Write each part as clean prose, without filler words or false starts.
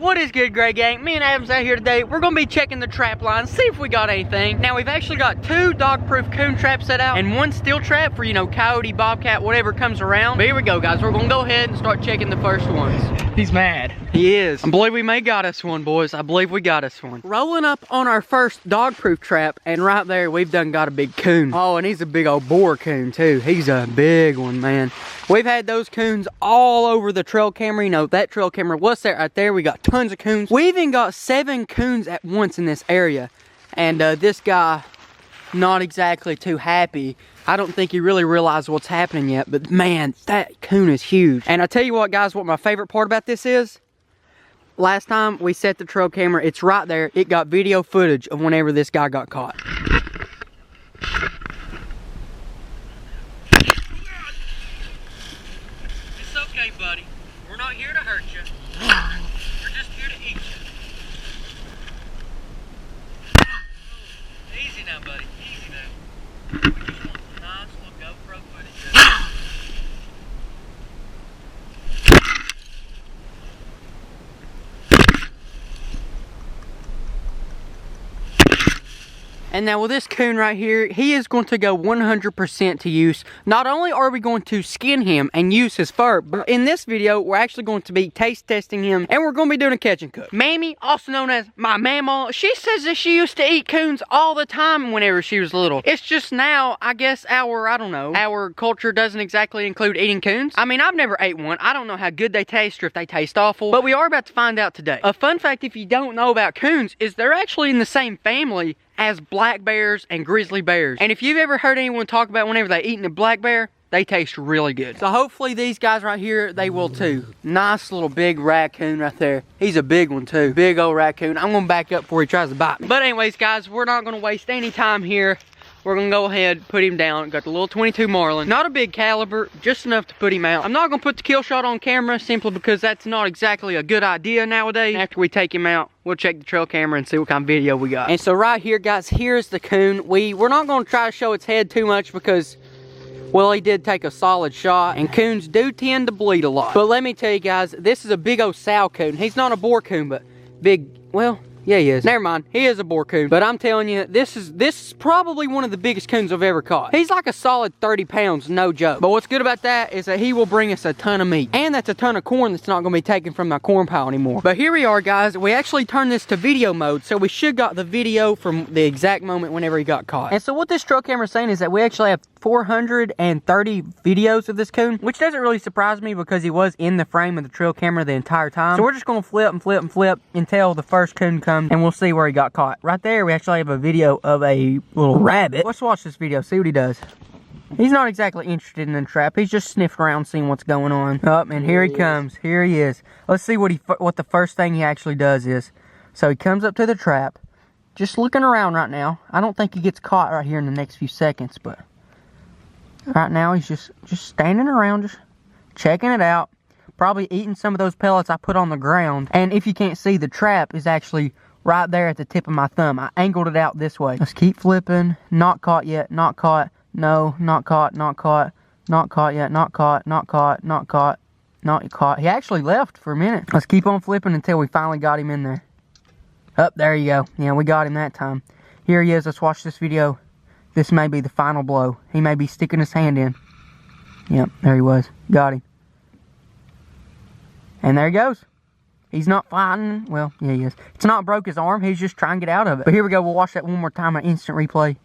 What is good, Gray Gang? Me and Adam's out here today. We're gonna be checking the trap line, see if we got anything. Now, we've actually got 2 dog-proof coon traps set out and 1 steel trap for, you know, coyote, bobcat, whatever comes around. But here we go, guys. We're gonna go ahead and start checking the first ones. He's mad. He is. I believe we may got us one, boys. I believe we got us one. Rolling up on our first dog-proof trap, and right there, we've done got a big coon. Oh, and he's a big old boar coon, too. He's a big one, man. We've had those coons all over the trail camera. You know, that trail camera was that right there. We got tons of coons. We even got 7 coons at once in this area. And this guy, not exactly too happy. I don't think he really realized what's happening yet. But man, that coon is huge. And I tell you what, guys, what my favorite part about this is, last time we set the trail camera, it's right there. It got video footage of whenever this guy got caught. It's okay, buddy. We're not here to hurt you. We're just here to eat you. Easy now, buddy. Easy now. We just want some nice little GoPro footage. And now with this coon right here, he is going to go 100% to use. Not only are we going to skin him and use his fur, but in this video, we're actually going to be taste testing him, and we're going to be doing a catch and cook. Mammy, also known as my mama, she says that she used to eat coons all the time whenever she was little. It's just now, I guess our culture doesn't exactly include eating coons. I mean, I've never ate one. I don't know how good they taste or if they taste awful, but we are about to find out today. A fun fact, if you don't know about coons, is they're actually in the same family as black bears and grizzly bears. And if you've ever heard anyone talk about whenever they eating a black bear, they taste really good. So hopefully these guys right here, they will too. Nice little big raccoon right there. He's a big one too. Big old raccoon. I'm gonna back up before he tries to bite me. But anyways, guys, we're not gonna waste any time here. We're gonna go ahead, put him down. Got the little 22 Marlin. Not a big caliber, just enough to put him out. I'm not gonna put the kill shot on camera simply because that's not exactly a good idea nowadays. After we take him out, we'll check the trail camera and see what kind of video we got. And so right here, guys, here's the coon. We're not gonna try to show its head too much because, well, he did take a solid shot, and coons do tend to bleed a lot. But let me tell you guys, this is a big old sow coon. He's not a boar coon, but big, well, yeah, he is. Never mind, he is a boar coon. But I'm telling you, this is probably one of the biggest coons I've ever caught. He's like a solid 30 pounds, no joke. But what's good about that is that he will bring us a ton of meat. And that's a ton of corn that's not gonna be taken from my corn pile anymore. But here we are, guys. We actually turned this to video mode, so we should got the video from the exact moment whenever he got caught. And so what this trail camera is saying is that we actually have 430 videos of this coon, which doesn't really surprise me because he was in the frame of the trail camera the entire time. So we're just gonna flip and flip and flip until the first coon comes, and we'll see where he got caught. Right there, we actually have a video of a little rabbit. Let's watch this video, see what he does. He's not exactly interested in the trap. He's just sniffing around, seeing what's going on. Oh, and here he comes. Here he is. Let's see what the first thing he actually does is. So he comes up to the trap, just looking around right now. I don't think he gets caught right here in the next few seconds, but right now he's just standing around, just checking it out. Probably eating some of those pellets I put on the ground. And if you can't see, the trap is actually right there at the tip of my thumb. I angled it out this way. Let's keep flipping. Not caught yet. Not caught. No, not caught. Not caught. Not caught yet. Not caught. Not caught. Not caught. Not caught. He actually left for a minute. Let's keep on flipping until we finally got him in there. Oh, there you go. Yeah, we got him that time. Here he is. Let's watch this video. This may be the final blow. He may be sticking his hand in. Yep, there he was. Got him. And there he goes. He's not fighting. Well, yeah, he is. It's not broke his arm. He's just trying to get out of it. But here we go. We'll watch that one more time. An instant replay.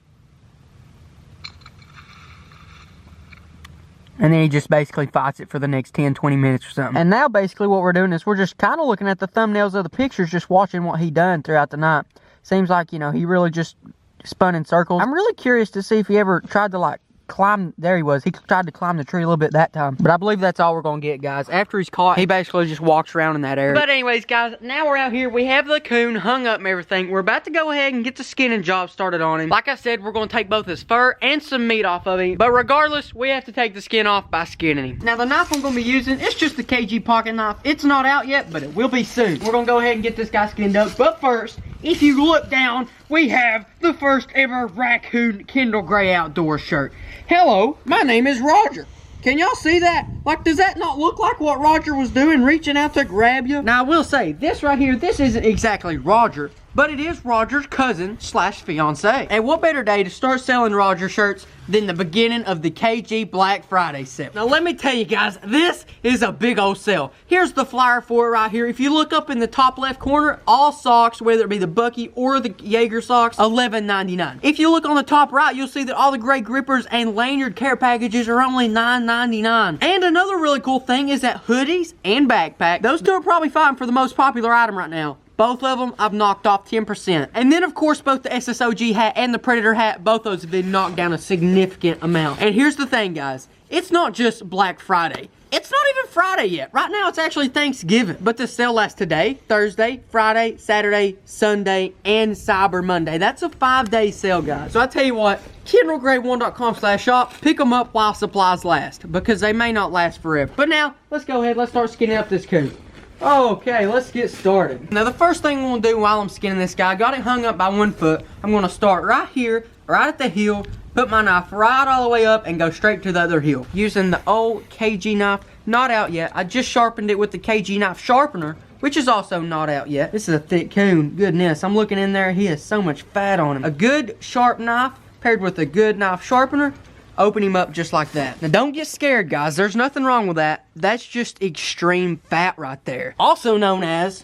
And then he just basically fights it for the next 10, 20 minutes or something. And now basically what we're doing is we're just kind of looking at the thumbnails of the pictures, just watching what he done throughout the night. Seems like, you know, he really just spun in circles. I'm really curious to see if he ever tried to, like, climb. There he was. He tried to climb the tree a little bit that time. But I believe that's all we're going to get, guys. After he's caught, he basically just walks around in that area. But anyways, guys, now we're out here. We have the coon hung up and everything. We're about to go ahead and get the skinning job started on him. Like I said, we're going to take both his fur and some meat off of him. But regardless, we have to take the skin off by skinning him. Now, the knife I'm going to be using, it's just the KG pocket knife. It's not out yet, but it will be soon. We're going to go ahead and get this guy skinned up. But first, if you look down, we have the first ever Raccoon Kendall Gray Outdoor shirt. Hello, my name is Roger. Can y'all see that? Like, does that not look like what Roger was doing, reaching out to grab you? Now, I will say, this right here, this isn't exactly Roger, but it is Roger's cousin slash fiance. And what better day to start selling Roger shirts than the beginning of the KG Black Friday sale. Now, let me tell you guys, this is a big old sale. Here's the flyer for it right here. If you look up in the top left corner, all socks, whether it be the Bucky or the Jaeger socks, $11.99. If you look on the top right, you'll see that all the gray grippers and lanyard care packages are only $9.99. And another really cool thing is that hoodies and backpack, those two are probably fighting for the most popular item right now. Both of them, I've knocked off 10%. And then, of course, both the SSOG hat and the Predator hat, both those have been knocked down a significant amount. And here's the thing, guys. It's not just Black Friday. It's not even Friday yet. Right now, it's actually Thanksgiving. But the sale lasts today, Thursday, Friday, Saturday, Sunday, and Cyber Monday. That's a 5-day sale, guys. So I tell you what, KendallGrade1.com/shop, pick them up while supplies last, because they may not last forever. But now, let's go ahead, let's start skinning up this coon. Okay, let's get started. Now, the first thing I'm gonna do while I'm skinning this guy, I got it hung up by 1 foot. I'm gonna start right here, right at the heel, put my knife right all the way up, and go straight to the other heel. Using the old KG knife, not out yet. I just sharpened it with the KG knife sharpener, which is also not out yet. This is a thick coon, goodness. I'm looking in there, he has so much fat on him. A good sharp knife paired with a good knife sharpener, open him up just like that. Now, don't get scared, guys. There's nothing wrong with that. That's just extreme fat right there. Also known as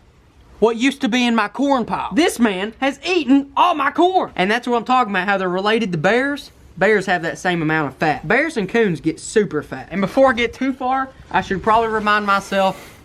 what used to be in my corn pile. This man has eaten all my corn. And that's what I'm talking about, how they're related to bears. Bears have that same amount of fat. Bears and coons get super fat. And before I get too far, I should probably remind myself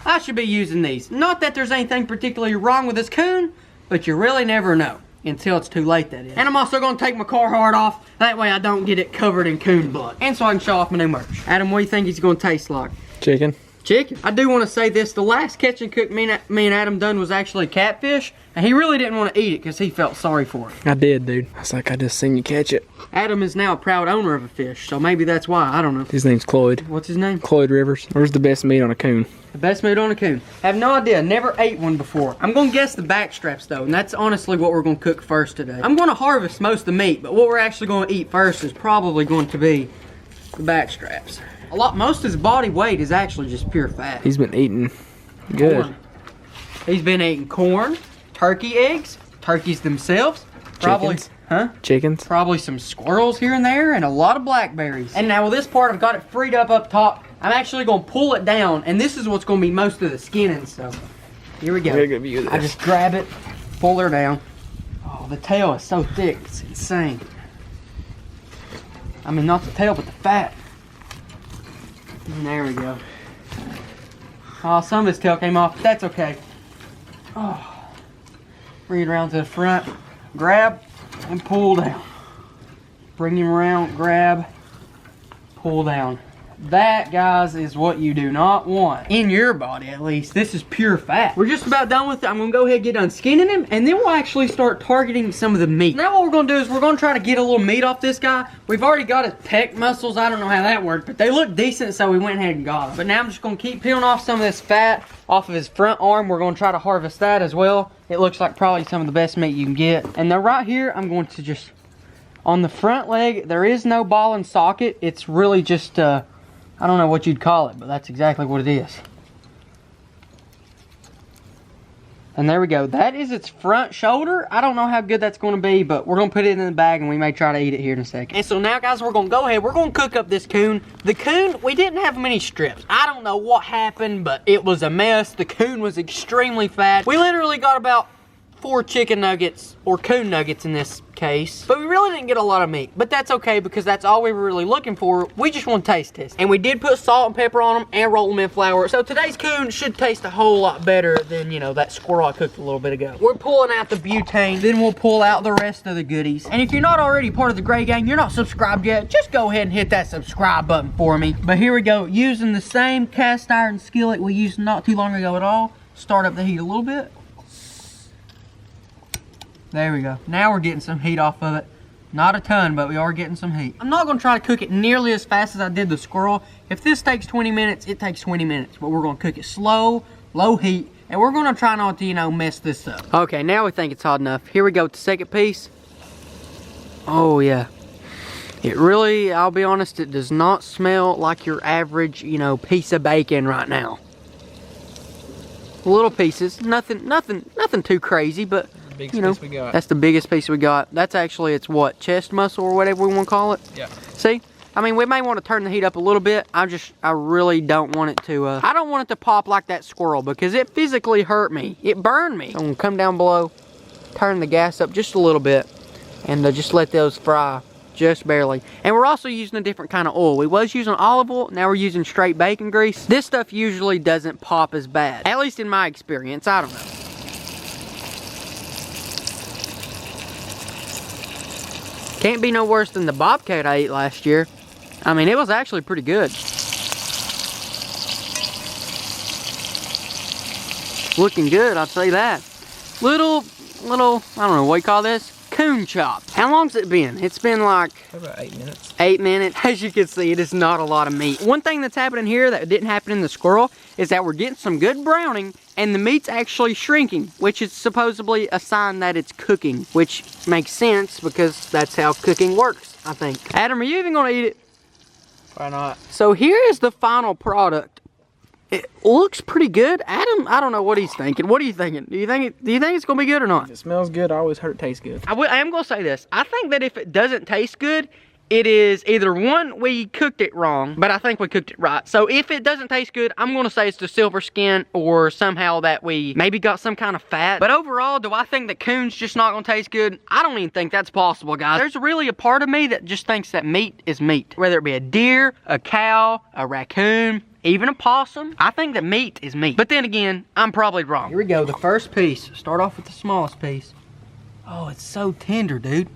I should be using these. Not that there's anything particularly wrong with this coon, but you really never know. Until it's too late, that is. And I'm also going to take my Carhartt off. That way I don't get it covered in coon blood. And so I can show off my new merch. Adam, what do you think he's going to taste like? Chicken. Chicken. I do want to say this. The last catch and cook me and Adam done was actually catfish. And he really didn't want to eat it because he felt sorry for it. I did, dude. I was like, I just seen you catch it. Adam is now a proud owner of a fish. So maybe that's why. I don't know. His name's Cloyd. What's his name? Cloyd Rivers. Where's the best meat on a coon? The best meat on a coon. Have no idea. Never ate one before. I'm going to guess the back straps though. And that's honestly what we're going to cook first today. I'm going to harvest most of the meat. But what we're actually going to eat first is probably going to be the back straps. Most of his body weight is actually just pure fat. He's been eating good. Corn. He's been eating corn, turkey eggs, turkeys themselves, probably, Chickens. Probably some squirrels here and there, and a lot of blackberries. And now with this part, I've got it freed up top. I'm actually going to pull it down, and this is what's going to be most of the skinning stuff. Here we go. Get a good view of this. I just grab it, pull her down. Oh, the tail is so thick, it's insane. I mean, not the tail, but the fat. And there we go. Oh, some of his tail came off. That's okay. Oh. Bring it around to the front. Grab and pull down. Bring him around, grab, pull down. That, guys, is what you do not want. In your body, at least. This is pure fat. We're just about done with it. I'm going to go ahead and get done skinning him, and then we'll actually start targeting some of the meat. Now what we're going to do is we're going to try to get a little meat off this guy. We've already got his pec muscles. I don't know how that worked, but they look decent, so we went ahead and got them. But now I'm just going to keep peeling off some of this fat off of his front arm. We're going to try to harvest that as well. It looks like probably some of the best meat you can get. And now right here, I'm going to just, on the front leg, there is no ball and socket. It's really just, I don't know what you'd call it, but that's exactly what it is. And there we go. That is its front shoulder. I don't know how good that's going to be, but we're going to put it in the bag and we may try to eat it here in a second. And so now, guys, we're going to go ahead. We're going to cook up this coon. The coon, we didn't have many strips. I don't know what happened, but it was a mess. The coon was extremely fat. We literally got about 4 chicken nuggets, or coon nuggets in this case. But we really didn't get a lot of meat. But that's okay, because that's all we were really looking for. We just want to taste test. And we did put salt and pepper on them and roll them in flour. So today's coon should taste a whole lot better than, you know, that squirrel I cooked a little bit ago. We're pulling out the butane, then we'll pull out the rest of the goodies. And if you're not already part of the Gray Gang, you're not subscribed yet, just go ahead and hit that subscribe button for me. But here we go, using the same cast iron skillet we used not too long ago at all. Start up the heat a little bit. There we go. Now we're getting some heat off of it. Not a ton, but we are getting some heat. I'm not going to try to cook it nearly as fast as I did the squirrel. If this takes 20 minutes, it takes 20 minutes. But we're going to cook it slow, low heat, and we're going to try not to, you know, mess this up. Okay, now we think it's hot enough. Here we go with the second piece. Oh, yeah. It really, I'll be honest, it does not smell like your average, you know, piece of bacon right now. Little pieces, nothing too crazy, but you know, that's the biggest piece we got. That's actually, it's what, chest muscle or whatever we want to call it? Yeah. See? I mean, we may want to turn the heat up a little bit. I really don't want it to, I don't want it to pop like that squirrel because it physically hurt me. It burned me. So I'm gonna come down below, turn the gas up just a little bit, and just let those fry just barely. And we're also using a different kind of oil. We was using olive oil, now we're using straight bacon grease. This stuff usually doesn't pop as bad, at least in my experience. I don't know. Can't be no worse than the bobcat I ate last year. I mean, it was actually pretty good. Looking good, I'll say that. Little, I don't know, what you call this? Coon chop. How long's it been? It's been like... about 8 minutes. 8 minutes. As you can see, it is not a lot of meat. One thing that's happening here that didn't happen in the squirrel is that we're getting some good browning and the meat's actually shrinking, which is supposedly a sign that it's cooking, which makes sense because that's how cooking works, I think. Adam, are you even gonna eat it? Why not? So here is the final product. It looks pretty good. Adam, I don't know what he's thinking. What are you thinking? Do you think it's gonna be good or not? If it smells good, I always heard it tastes good. I am gonna say this. I think that if it doesn't taste good, it is either one, we cooked it wrong, but I think we cooked it right. So if it doesn't taste good, I'm gonna say it's the silver skin or somehow that we maybe got some kind of fat. But overall, do I think that coon's just not gonna taste good? I don't even think that's possible, guys. There's really a part of me that just thinks that meat is meat. Whether it be a deer, a cow, a raccoon, even a possum, I think that meat is meat. But then again, I'm probably wrong. Here we go, the first piece. Start off with the smallest piece. Oh, it's so tender, dude.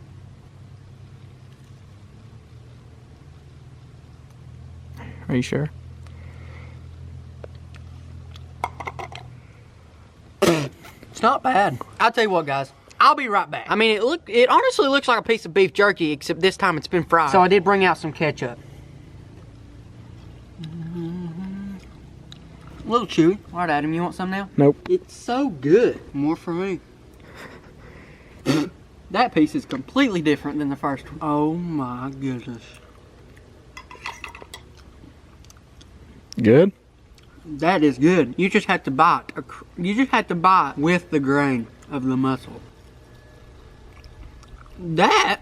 Are you sure? It's not bad. I'll tell you what, guys. I'll be right back. I mean, it honestly looks like a piece of beef jerky, except this time it's been fried. So I did bring out some ketchup. A little chewy. All right, Adam, you want some now? Nope. It's so good. More for me. That piece is completely different than the first one. Oh my goodness. Good? That is good. You just have to bite. You just have to bite with the grain of the muscle. That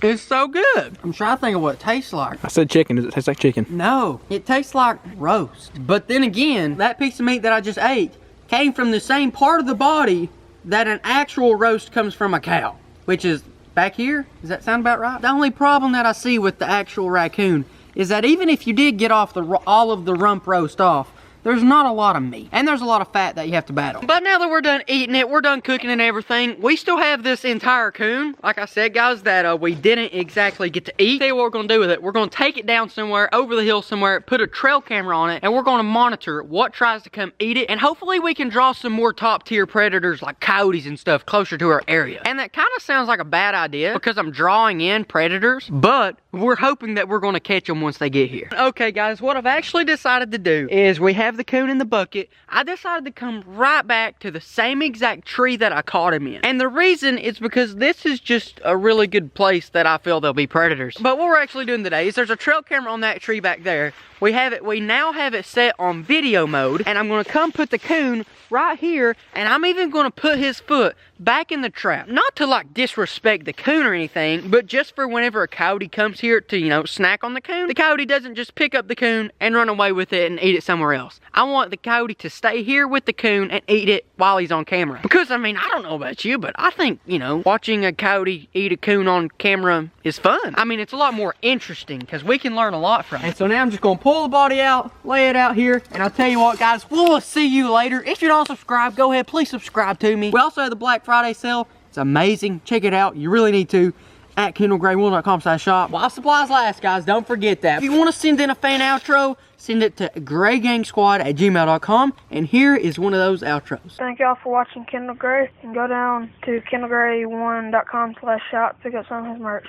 is so good. I'm trying to think of what it tastes like. I said chicken. Does it taste like chicken? No, it tastes like roast. But then again, that piece of meat that I just ate came from the same part of the body that an actual roast comes from a cow, which is back here. Does that sound about right? The only problem that I see with the actual raccoon is that even if you did get off all of the rump roast off, there's not a lot of meat. And there's a lot of fat that you have to battle. But now that we're done eating it, we're done cooking and everything, we still have this entire coon, like I said, guys, that we didn't exactly get to eat. Tell you what we're gonna do with it. We're gonna take it down somewhere, over the hill somewhere, put a trail camera on it, and we're gonna monitor what tries to come eat it. And hopefully we can draw some more top tier predators like coyotes and stuff closer to our area. And that kind of sounds like a bad idea because I'm drawing in predators, but we're hoping that we're gonna catch them once they get here. Okay, guys, what I've actually decided to do is we have the coon in the bucket. I decided to come right back to the same exact tree that I caught him in. And the reason is because this is just a really good place that I feel there'll be predators. But what we're actually doing today is there's a trail camera on that tree back there. We now have it set on video mode, and I'm gonna come put the coon right here, and I'm even gonna put his foot back in the trap. Not to like disrespect the coon or anything, but just for whenever a coyote comes here to, you know, snack on the coon, the coyote doesn't just pick up the coon and run away with it and eat it somewhere else. I want the coyote to stay here with the coon and eat it while he's on camera. Because, I mean, I don't know about you, but I think, you know, watching a coyote eat a coon on camera is fun. I mean, it's a lot more interesting because we can learn a lot from it. And so now I'm just gonna pull the body out, lay it out here, and I'll tell you what, guys, we'll see you later. If you're not subscribed, go ahead, please subscribe to me. We also have the Black Friday sale. It's amazing. Check it out. You really need to. At KendallGrayWool.com/shop. While supplies last, guys, don't forget that. If you want to send in a fan outro, send it to graygangsquad@gmail.com, and here is one of those outros. Thank y'all for watching Kendall Gray, and go down to KendallGray1.com/shop, pick up some of his merch.